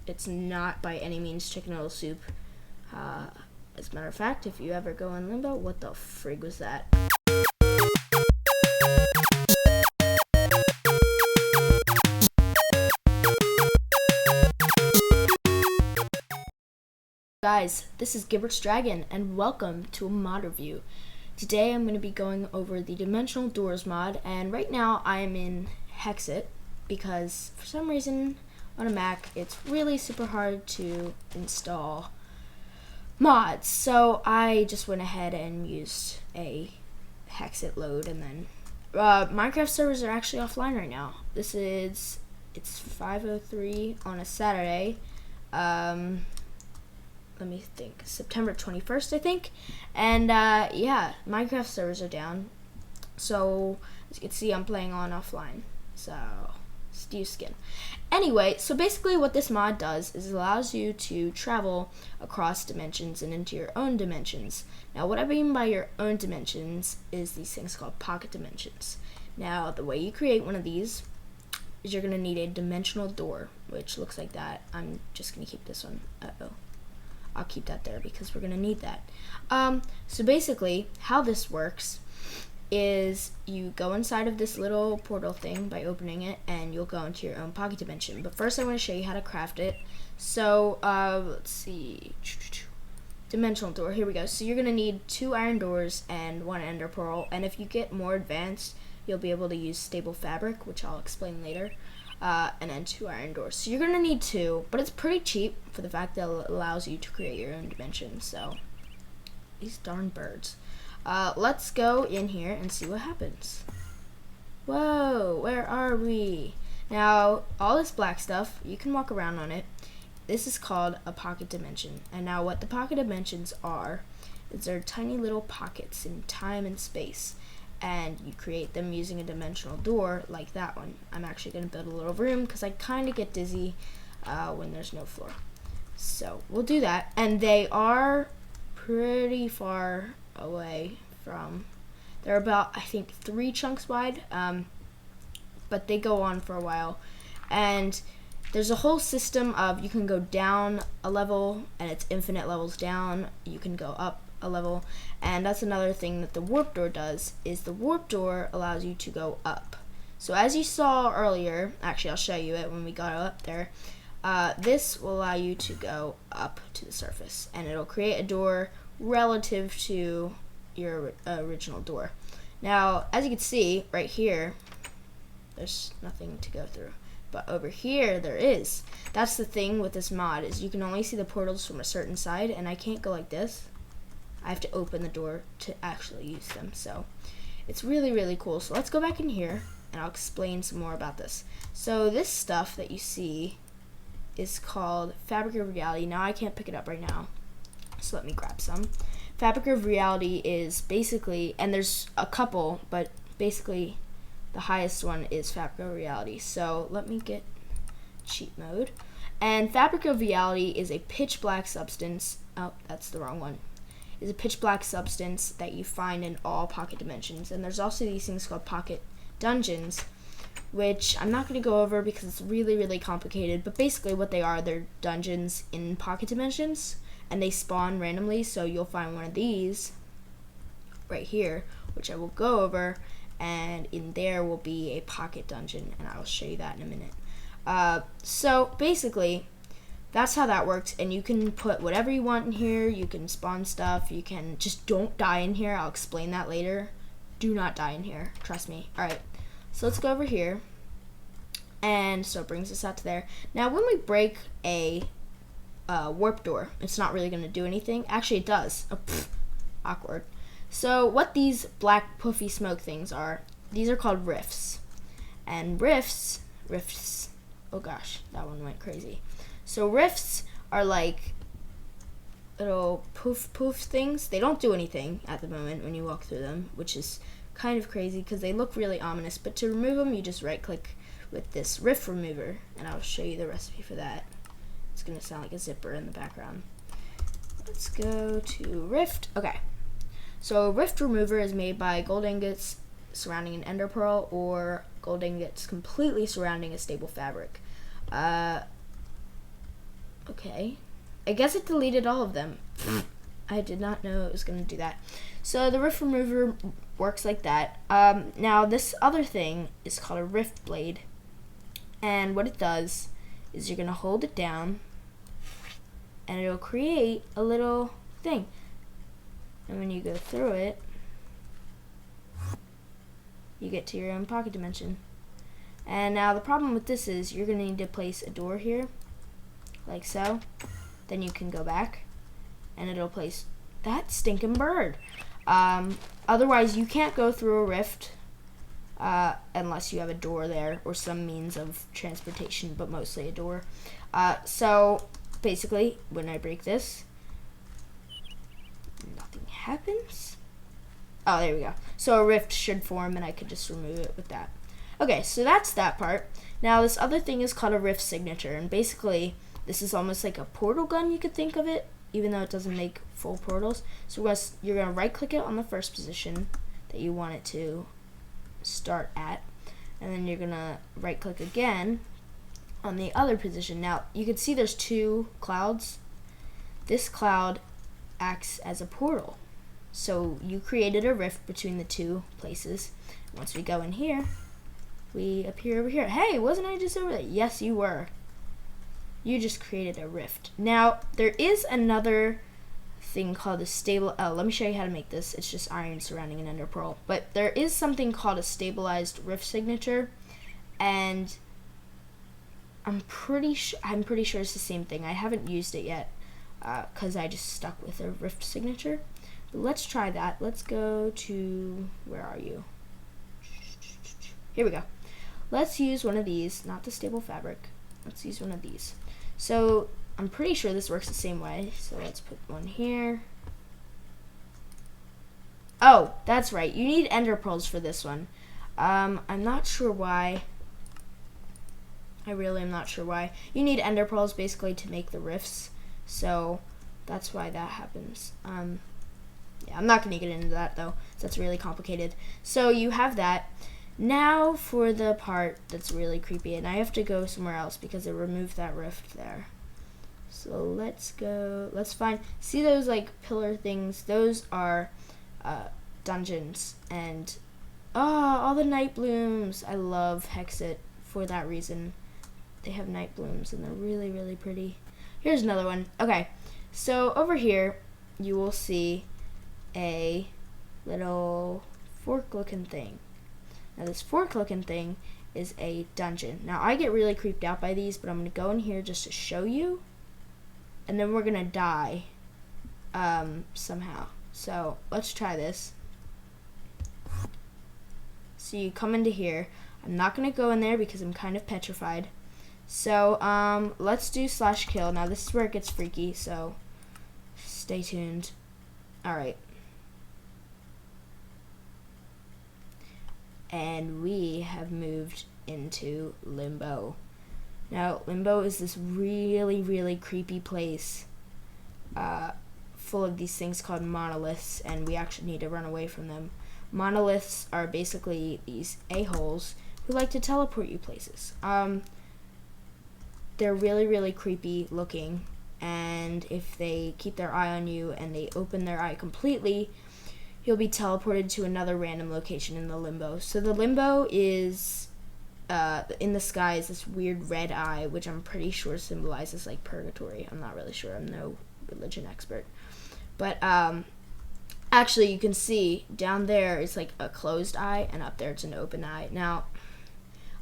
It's not by any means chicken noodle soup. As a matter of fact, if you ever go in limbo, what the frig was that? Guys, this is Gilbert's Dragon, and welcome to a mod review. Today I'm going to be going over the Dimensional Doors mod, and right now I am in Hexit because for some reason on a Mac it's really super hard to install mods. So I just went ahead and used a Hexit load, and then Minecraft servers are actually offline right now. It's 5:03 on a Saturday. Let me think, September 21st, I think. And yeah, Minecraft servers are down. So as you can see, I'm playing on offline. So Steve Skin. Anyway, so basically what this mod does is it allows you to travel across dimensions and into your own dimensions. Now what I mean by your own dimensions is these things called pocket dimensions. Now the way you create one of these is you're going to need a dimensional door, which looks like that. I'm just going to keep this one. I'll keep that there because we're going to need that. So basically, how this works is you go inside of this little portal thing by opening it, and you'll go into your own pocket dimension. But first I want to show you how to craft it. So, let's see. Dimensional door, here we go. So you're going to need 2 iron doors and 1 ender pearl. And if you get more advanced, you'll be able to use stable fabric, which I'll explain later. And then 2 iron doors. So you're gonna need 2, but it's pretty cheap for the fact that it allows you to create your own dimension. So these darn birds. Let's go in here and see what happens. Whoa, where are we? Now all this black stuff, you can walk around on it. This is called a pocket dimension. And now what the pocket dimensions are is they're tiny little pockets in time and space. And you create them using a dimensional door like that one. I'm actually going to build a little room because I kind of get dizzy when there's no floor. So we'll do that. And they are pretty far away from, they're about, I think, 3 chunks wide, but they go on for a while. And there's a whole system of, you can go down a level and it's infinite levels down. You can go up a level, and that's another thing that the warp door does, is the warp door allows you to go up. So as you saw earlier, actually I'll show you it when we got up there, this will allow you to go up to the surface, and it'll create a door relative to your original door. Now as you can see right here, there's nothing to go through, but over here there is. That's the thing with this mod, is you can only see the portals from a certain side, and I can't go like this. I have to open the door to actually use them. So it's really, really cool. So let's go back in here and I'll explain some more about this. So this stuff that you see is called Fabric of Reality. Now I can't pick it up right now, so let me grab some. Fabric of Reality is basically, and there's a couple, but basically the highest one is Fabric of Reality. So let me get cheat mode. And Fabric of Reality is a pitch black substance. Oh, that's the wrong one. Is a pitch black substance that you find in all pocket dimensions. And there's also these things called pocket dungeons, which I'm not going to go over because it's really, really complicated. But basically what they are, they're dungeons in pocket dimensions, and they spawn randomly. So you'll find one of these right here, which I will go over, and in there will be a pocket dungeon, and I will show you that in a minute. So basically that's how that works, and you can put whatever you want in here. You can spawn stuff. You can just don't die in here. I'll explain that later. Do not die in here. Trust me. Alright, so let's go over here. And so it brings us out to there. Now when we break a warp door, it's not really going to do anything. Actually it does. Oh, awkward. So what these black puffy smoke things are, these are called rifts. And rifts, oh gosh, that one went crazy. So rifts are like little poof things. They don't do anything at the moment when you walk through them, which is kind of crazy because they look really ominous. But to remove them, you just right click with this rift remover, and I'll show you the recipe for that. It's going to sound like a zipper in the background. Let's go to rift. Okay, so rift remover is made by gold ingots surrounding an ender pearl, or gold ingots completely surrounding a stable fabric. Okay. I guess it deleted all of them. I did not know it was going to do that. So the rift remover works like that. Now this other thing is called a rift blade. And what it does is you're going to hold it down and it'll create a little thing. And when you go through it, you get to your own pocket dimension. And now the problem with this is you're going to need to place a door here, like so. Then you can go back, and it'll place that stinking bird. Otherwise, you can't go through a rift unless you have a door there or some means of transportation, but mostly a door. So basically, when I break this, nothing happens. Oh, there we go. So a rift should form, and I could just remove it with that. Okay, so that's that part. Now this other thing is called a rift signature, and basically this is almost like a portal gun, you could think of it, even though it doesn't make full portals. So you're going to right click it on the first position that you want it to start at, and then you're going to right click again on the other position. Now you can see there's two clouds. This cloud acts as a portal. So you created a rift between the two places. Once we go in here, we appear over here. Hey, wasn't I just over there? Yes, you were. You just created a rift. Now, there is another thing called a stable. Oh, let me show you how to make this. It's just iron surrounding an ender pearl. But there is something called a stabilized rift signature, and I'm pretty sure it's the same thing. I haven't used it yet because I just stuck with a rift signature. But let's try that. Let's go to, where are you? Here we go. Let's use one of these, not the stable fabric. Let's use one of these. So I'm pretty sure this works the same way. So let's put one here. Oh, that's right. You need ender pearls for this one. I'm not sure why. I really am not sure why. You need ender pearls basically to make the rifts. So that's why that happens. Yeah, I'm not going to get into that though. That's really complicated. So you have that. Now for the part that's really creepy, and I have to go somewhere else because it removed that rift there. So let's find, see those like pillar things? Those are dungeons, and all the night blooms. I love Hexit for that reason. They have night blooms and they're really, really pretty. Here's another one. Okay, so over here you will see a little fork looking thing. Now this fork looking thing is a dungeon. Now I get really creeped out by these, but I'm going to go in here just to show you. And then we're going to die somehow. So let's try this. So you come into here. I'm not going to go in there because I'm kind of petrified. So let's do /kill. Now this is where it gets freaky, so stay tuned. Alright. And we have moved into Limbo. Now, Limbo is this really, really creepy place full of these things called monoliths, and we actually need to run away from them. Monoliths are basically these a-holes who like to teleport you places. They're really, really creepy looking, and if they keep their eye on you and they open their eye completely, you'll be teleported to another random location in the Limbo. So the Limbo is, in the sky is this weird red eye, which I'm pretty sure symbolizes like purgatory. I'm not really sure. I'm no religion expert. But actually you can see down there is like a closed eye, and up there it's an open eye. Now,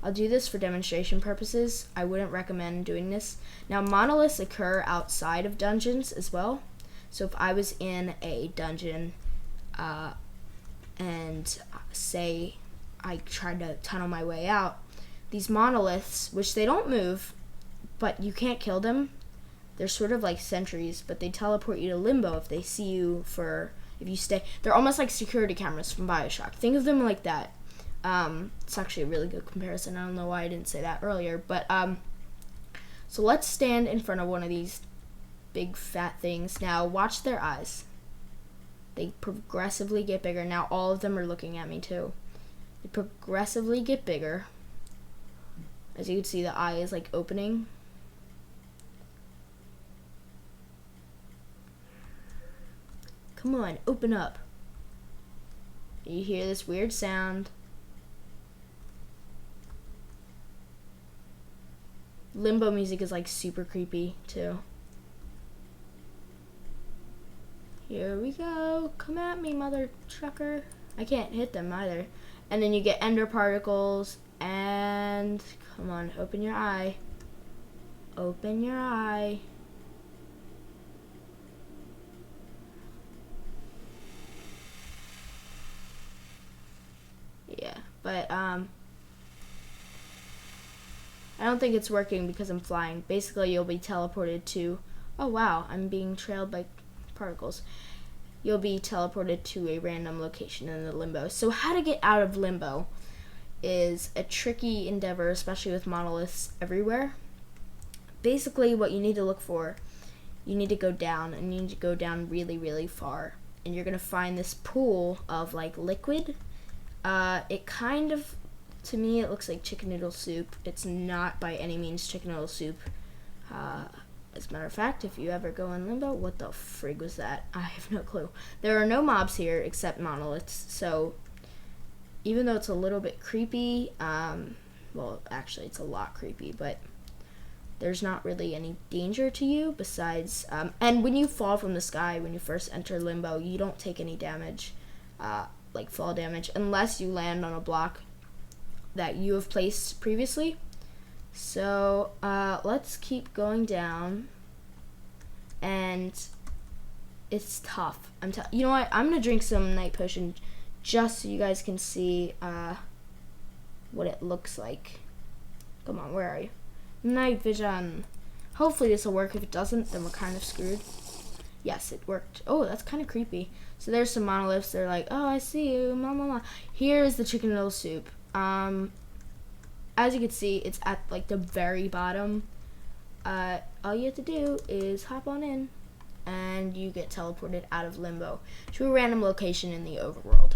I'll do this for demonstration purposes. I wouldn't recommend doing this. Now, monoliths occur outside of dungeons as well. So if I was in a dungeon, and say I tried to tunnel my way out, these monoliths, which they don't move, but you can't kill them. They're sort of like sentries, but they teleport you to Limbo if they see you if you stay. They're almost like security cameras from BioShock. Think of them like that. It's actually a really good comparison. I don't know why I didn't say that earlier, but so let's stand in front of one of these big fat things. Now watch their eyes. They progressively get bigger. Now all of them are looking at me too. They progressively get bigger. As you can see, the eye is like opening. Come on, open up. You hear this weird sound. Limbo music is like super creepy too. Here we go. Come at me, mother trucker. I can't hit them either. And then you get ender particles and come on, open your eye. Open your eye. Yeah, but I don't think it's working because I'm flying. Basically, you'll be teleported to, oh wow, I'm being trailed by particles. You'll be teleported to a random location in the limbo. So how to get out of limbo is a tricky endeavor, especially with monoliths everywhere. Basically, what you need to look for, you need to go down, and you need to go down really, really far. And you're going to find this pool of like liquid. It kind of, to me, it looks like chicken noodle soup. It's not by any means chicken noodle soup. As a matter of fact, if you ever go in limbo, what the frig was that? I have no clue. There are no mobs here except monoliths, so even though it's a little bit creepy, well, actually it's a lot creepy, but there's not really any danger to you besides, and when you fall from the sky, when you first enter limbo, you don't take any damage, like fall damage, unless you land on a block that you have placed previously. So let's keep going down, and it's tough. You know what? I'm gonna drink some night potion just so you guys can see what it looks like. Come on, where are you? Night vision. Hopefully this will work. If it doesn't, then we're kind of screwed. Yes, it worked. Oh, that's kind of creepy. So there's some monoliths. They're like, oh, I see you. Ma, ma, ma. Here's the chicken noodle soup. As you can see, it's at like the very bottom. All you have to do is hop on in, and you get teleported out of limbo to a random location in the overworld.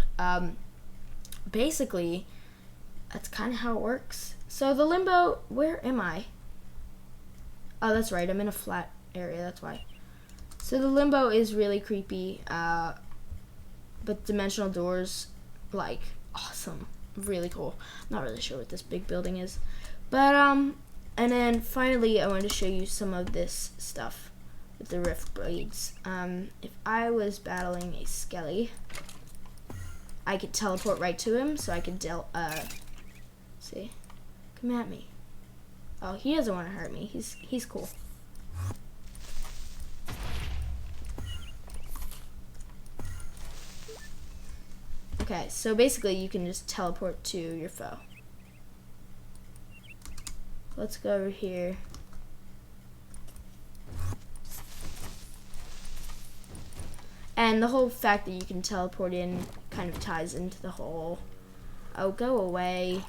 Basically, that's kind of how it works. So the limbo, where am I? Oh, that's right, I'm in a flat area, that's why. So the limbo is really creepy, but dimensional doors, like, awesome. Really cool. Not really sure what this big building is, but and then finally I wanted to show you some of this stuff with the rift blades. If I was battling a skelly, I could teleport right to him, so I could see, come at me. Oh, he doesn't want to hurt me. He's cool. Okay, so basically you can just teleport to your foe. Let's go over here. And the whole fact that you can teleport in kind of ties into the whole, oh, go away.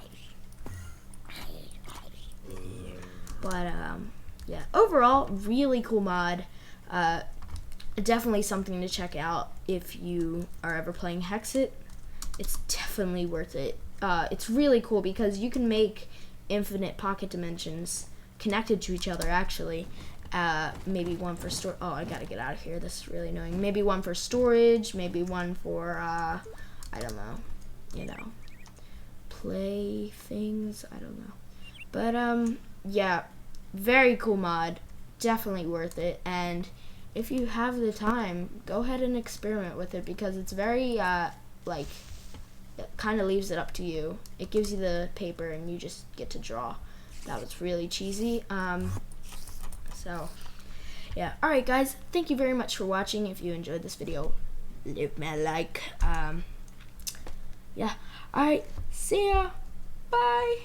But yeah, overall, really cool mod. Definitely something to check out if you are ever playing Hexit. It's definitely worth it. It's really cool because you can make infinite pocket dimensions connected to each other, actually. Maybe one for oh, I gotta get out of here. This is really annoying. Maybe one for storage, maybe one for, I don't know, you know, play things, I don't know. But, yeah, very cool mod. Definitely worth it. And if you have the time, go ahead and experiment with it because it's very, like, it kind of leaves it up to you. It gives you the paper and you just get to draw. That was really cheesy. So, yeah. Alright, guys. Thank you very much for watching. If you enjoyed this video, leave me a like. Yeah. Alright. See ya. Bye.